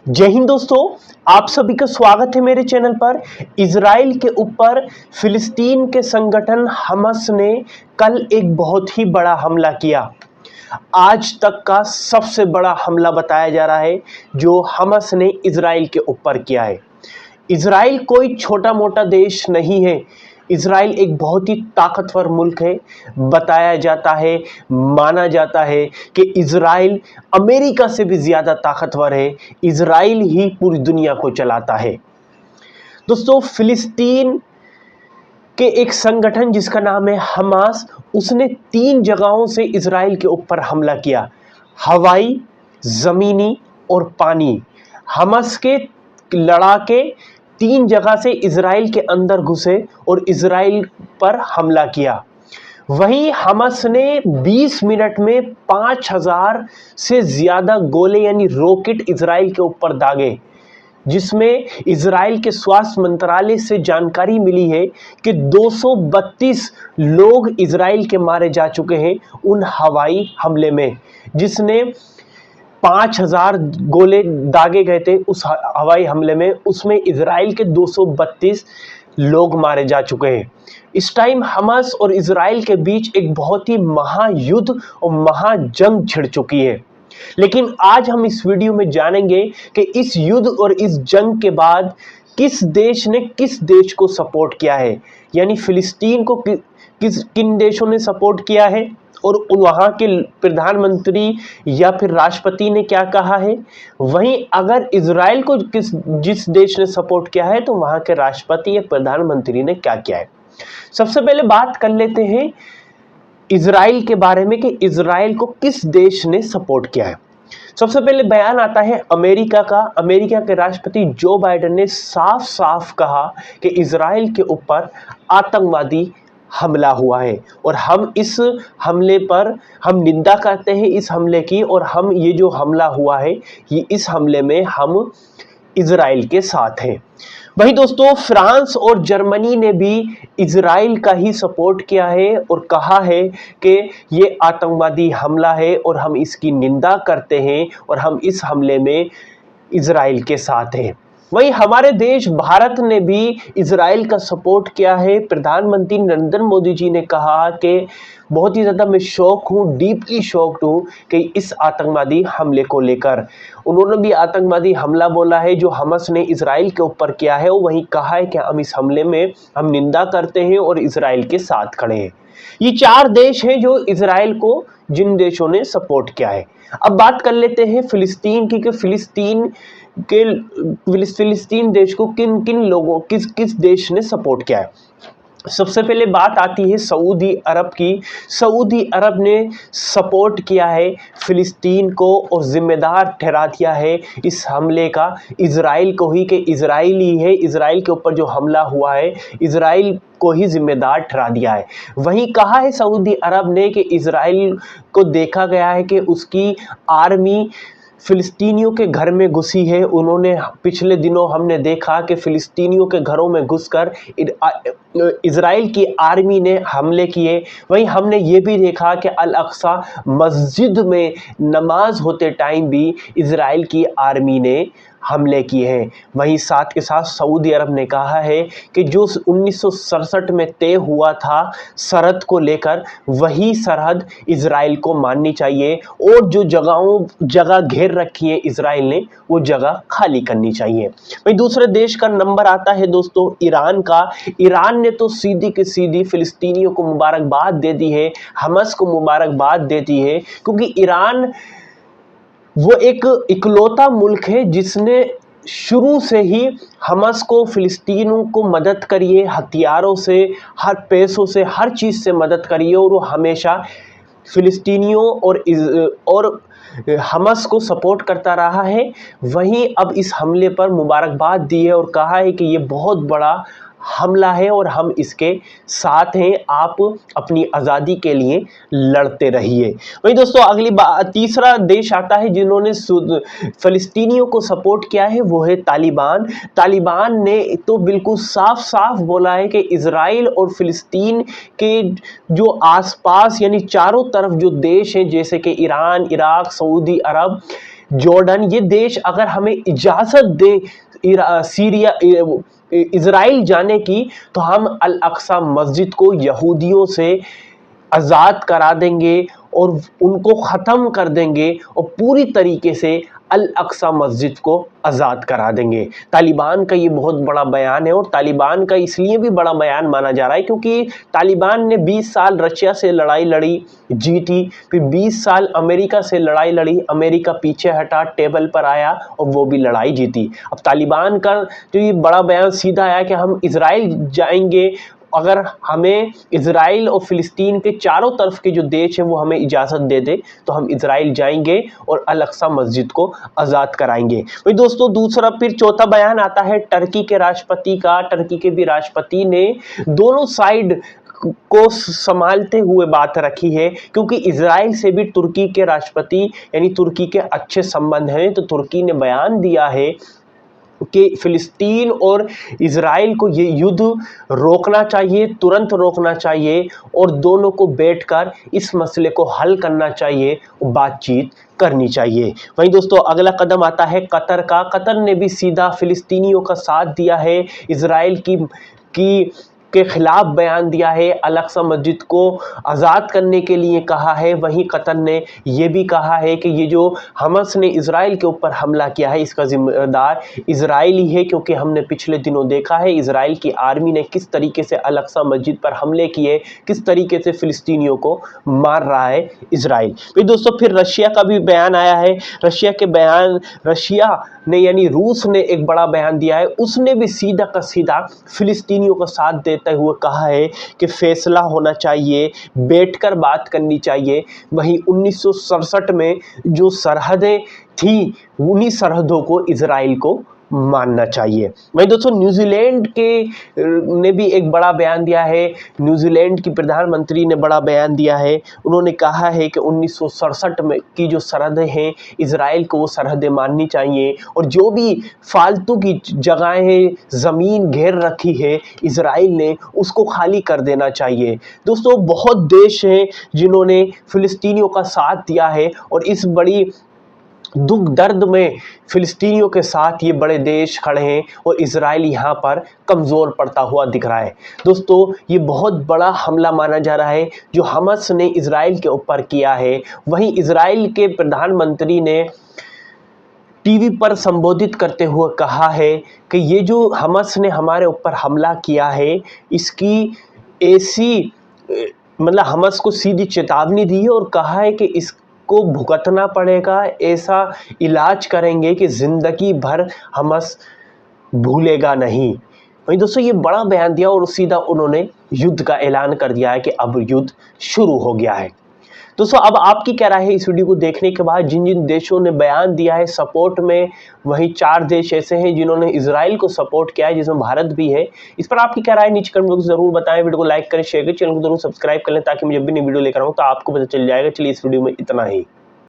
जय हिंद दोस्तों, आप सभी का स्वागत है मेरे चैनल पर। इजराइल के ऊपर फिलिस्तीन के संगठन हमास ने कल एक बहुत ही बड़ा हमला किया। आज तक का सबसे बड़ा हमला बताया जा रहा है जो हमास ने इजराइल के ऊपर किया है। इजराइल कोई छोटा मोटा देश नहीं है। इजराइल एक बहुत ही ताकतवर मुल्क है। बताया जाता है, माना जाता है कि इजराइल अमेरिका से भी ज़्यादा ताकतवर है। इजराइल ही पूरी दुनिया को चलाता है। दोस्तों, फिलिस्तीन के एक संगठन जिसका नाम है हमास, उसने 3 जगहों से इजराइल के ऊपर हमला किया। हवाई, ज़मीनी और पानी। हमास के लड़ाके 3 जगह से इजराइल के अंदर घुसे और इजराइल पर हमला किया। वहीं हमास ने 20 मिनट में 5000 से ज़्यादा गोले यानी रॉकेट इजराइल के ऊपर दागे, जिसमें इजराइल के स्वास्थ्य मंत्रालय से जानकारी मिली है कि 232 लोग इजराइल के मारे जा चुके हैं उन हवाई हमले में, जिसने 5000 गोले दागे गए थे उस हवाई हमले में। उसमें इजराइल के 232 लोग मारे जा चुके हैं। इस टाइम हमास और इजराइल के बीच एक बहुत ही महायुद्ध और महाजंग छिड़ चुकी है। लेकिन आज हम इस वीडियो में जानेंगे कि इस युद्ध और इस जंग के बाद किस देश ने किस देश को सपोर्ट किया है, यानी फिलिस्तीन को किन देशों ने सपोर्ट किया है और वहाँ के प्रधानमंत्री या फिर राष्ट्रपति ने क्या कहा है। वहीं अगर इजराइल को जिस देश ने सपोर्ट किया है तो वहाँ के राष्ट्रपति या प्रधानमंत्री ने क्या किया है। सबसे पहले बात कर लेते हैं इजराइल के बारे में कि इजराइल को किस देश ने सपोर्ट किया है। सबसे पहले बयान आता है अमेरिका का। अमेरिका के राष्ट्रपति जो बाइडेन ने साफ साफ कहा कि इजराइल के ऊपर आतंकवादी हमला हुआ है और हम इस हमले पर हम निंदा करते हैं इस हमले की, और हम ये जो हमला हुआ है ये इस हमले में हम इजराइल के साथ हैं। वहीं दोस्तों, फ्रांस और जर्मनी ने भी इजराइल का ही सपोर्ट किया है और कहा है कि ये आतंकवादी हमला है और हम इसकी निंदा करते हैं और हम इस हमले में इजराइल के साथ हैं। वहीं हमारे देश भारत ने भी इजराइल का सपोर्ट किया है। प्रधानमंत्री नरेंद्र मोदी जी ने कहा कि बहुत ही ज़्यादा मैं शॉक हूँ, डीपली शॉक्ड हूँ कि इस आतंकवादी हमले को लेकर। उन्होंने भी आतंकवादी हमला बोला है जो हमास ने इजराइल के ऊपर किया है, और वहीं कहा है कि हम इस हमले में हम निंदा करते हैं और इजराइल के साथ खड़े हैं। ये 4 देश हैं जो इजराइल को जिन देशों ने सपोर्ट किया है। अब बात कर लेते हैं फिलिस्तीन की कि फिलिस्तीन देश को किन किन लोगों किस देश ने सपोर्ट किया है। सबसे पहले बात आती है सऊदी अरब की। सऊदी अरब ने सपोर्ट किया है फिलिस्तीन को और जिम्मेदार ठहरा दिया है इस हमले का इजराइल को ही, कि इजराइल ही है, इजराइल के ऊपर जो हमला हुआ है इजराइल को ही जिम्मेदार ठहरा दिया है। वहीं कहा है सऊदी अरब ने कि इजराइल को देखा गया है कि उसकी आर्मी फिलिस्तीनियों के घर में घुसी है। उन्होंने पिछले दिनों हमने देखा कि फिलिस्तीनियों के घरों में घुसकर इजराइल की आर्मी ने हमले किए। वहीं हमने ये भी देखा कि अल अक्सा मस्जिद में नमाज होते टाइम भी इजराइल की आर्मी ने हमले किए हैं। वहीं साथ के साथ सऊदी अरब ने कहा है कि जो 1967 में तय हुआ था सरहद को लेकर, वही सरहद इजराइल को माननी चाहिए और जो जगह घेर रखी है इजराइल ने वो जगह खाली करनी चाहिए। वहीं दूसरे देश का नंबर आता है दोस्तों ईरान का। ईरान ने तो सीधी की सीधी फिलिस्तीनियों को मुबारकबाद दे दी है, हमास को मुबारकबाद देती है, क्योंकि ईरान वो एक इकलौता मुल्क है जिसने शुरू से ही हमास को, फिलिस्तीनों को मदद करी है, हथियारों से, हर पैसों से, हर चीज़ से मदद करी है, और वो हमेशा फिलिस्तीनियों और हमास को सपोर्ट करता रहा है। वहीं अब इस हमले पर मुबारकबाद दी है और कहा है कि ये बहुत बड़ा हमला है और हम इसके साथ हैं, आप अपनी आज़ादी के लिए लड़ते रहिए। वहीं दोस्तों अगली बात, तीसरा देश आता है जिन्होंने फ़लस्तीनियों को सपोर्ट किया है, वो है तालिबान। तालिबान ने तो बिल्कुल साफ साफ बोला है कि इजराइल और फ़लस्तीन के जो आसपास यानी चारों तरफ जो देश हैं जैसे कि ईरान, इराक, सऊदी अरब, जॉर्डन, ये देश अगर हमें इजाजत दे सीरिया इजराइल जाने की, तो हम अल अक्सा मस्जिद को यहूदियों से आज़ाद करा देंगे और उनको ख़त्म कर देंगे और पूरी तरीके से अल अक्सा मस्जिद को आज़ाद करा देंगे। तालिबान का ये बहुत बड़ा बयान है और तालिबान का इसलिए भी बड़ा बयान माना जा रहा है क्योंकि तालिबान ने 20 साल रशिया से लड़ाई लड़ी, जीती, फिर 20 साल अमेरिका से लड़ाई लड़ी, अमेरिका पीछे हटा, टेबल पर आया और वो भी लड़ाई जीती। अब तालिबान का जो ये बड़ा बयान सीधा आया कि हम इजराइल जाएंगे, अगर हमें इजराइल और फिलिस्तीन के चारों तरफ के जो देश है वो हमें इजाज़त दे दे तो हम इजराइल जाएंगे और अल अक्सा मस्जिद को आज़ाद कराएंगे। वही दोस्तों दूसरा फिर चौथा बयान आता है टर्की के राष्ट्रपति का। टर्की के भी राष्ट्रपति ने दोनों साइड को संभालते हुए बात रखी है क्योंकि इजराइल से भी तुर्की के राष्ट्रपति यानी तुर्की के अच्छे संबंध हैं। तो तुर्की ने बयान दिया है कि फिलिस्तीन और इजराइल को ये युद्ध रोकना चाहिए, तुरंत रोकना चाहिए और दोनों को बैठकर इस मसले को हल करना चाहिए, बातचीत करनी चाहिए। वहीं दोस्तों अगला कदम आता है कतर का। कतर ने भी सीधा फिलिस्तीनियों का साथ दिया है, इजराइल की के खिलाफ बयान दिया है, अल अक्सा मस्जिद को आज़ाद करने के लिए कहा है। वहीं कतर ने यह भी कहा है कि ये जो हमास ने इजराइल के ऊपर हमला किया है इसका जिम्मेदार इजराइल ही है क्योंकि हमने पिछले दिनों देखा है इजराइल की आर्मी ने किस तरीके से अल अक्सा मस्जिद पर हमले किए, किस तरीके से फिलिस्तीनियों को मार रहा है इजराइल। फिर दोस्तों फिर रशिया का भी बयान आया है। रशिया ने यानी रूस ने एक बड़ा बयान दिया है। उसने भी सीधा का सीधा फिलिस्तीनियों का साथ देते हुए कहा है कि फैसला होना चाहिए, बैठकर बात करनी चाहिए। वहीं 1967 में जो सरहदें थी उन्हीं सरहदों को इजराइल को मानना चाहिए। वहीं दोस्तों न्यूजीलैंड के ने भी एक बड़ा बयान दिया है। न्यूजीलैंड की प्रधानमंत्री ने बड़ा बयान दिया है। उन्होंने कहा है कि 1967 में की जो सरहदें हैं इजराइल को वो सरहदें माननी चाहिए और जो भी फालतू की जगहें ज़मीन घेर रखी है इजराइल ने उसको खाली कर देना चाहिए। दोस्तों बहुत देश हैं जिन्होंने फिलिस्तीनियों का साथ दिया है और इस बड़ी दुख दर्द में फिलिस्तीनियों के साथ ये बड़े देश खड़े हैं और इजराइल यहाँ पर कमज़ोर पड़ता हुआ दिख रहा है। दोस्तों ये बहुत बड़ा हमला माना जा रहा है जो हमास ने इजराइल के ऊपर किया है। वहीं इजराइल के प्रधानमंत्री ने टीवी पर संबोधित करते हुए कहा है कि ये जो हमास ने हमारे ऊपर हमला किया है इसकी ऐसी मतलब हमास को सीधी चेतावनी दी है और कहा है कि इसको भुगतना पड़ेगा, ऐसा इलाज करेंगे कि ज़िंदगी भर हमास भूलेगा नहीं। वहीं दोस्तों ये बड़ा बयान दिया और सीधा उन्होंने युद्ध का ऐलान कर दिया है कि अब युद्ध शुरू हो गया है। दोस्तों अब आपकी क्या राय है इस वीडियो को देखने के बाद? जिन जिन देशों ने बयान दिया है सपोर्ट में, वहीं 4 देश ऐसे हैं जिन्होंने इजराइल को सपोर्ट किया है जिसमें भारत भी है। इस पर आपकी क्या राय नीचे कमेंट बॉक्स जरूर बताएं। वीडियो को लाइक करें, शेयर करें, चैनल को जरूर सब्सक्राइब कर लें ताकि मैं जब भी नई वीडियो लेकर आऊँ तो आपको पता चल जाएगा। चलिए इस वीडियो में इतना ही।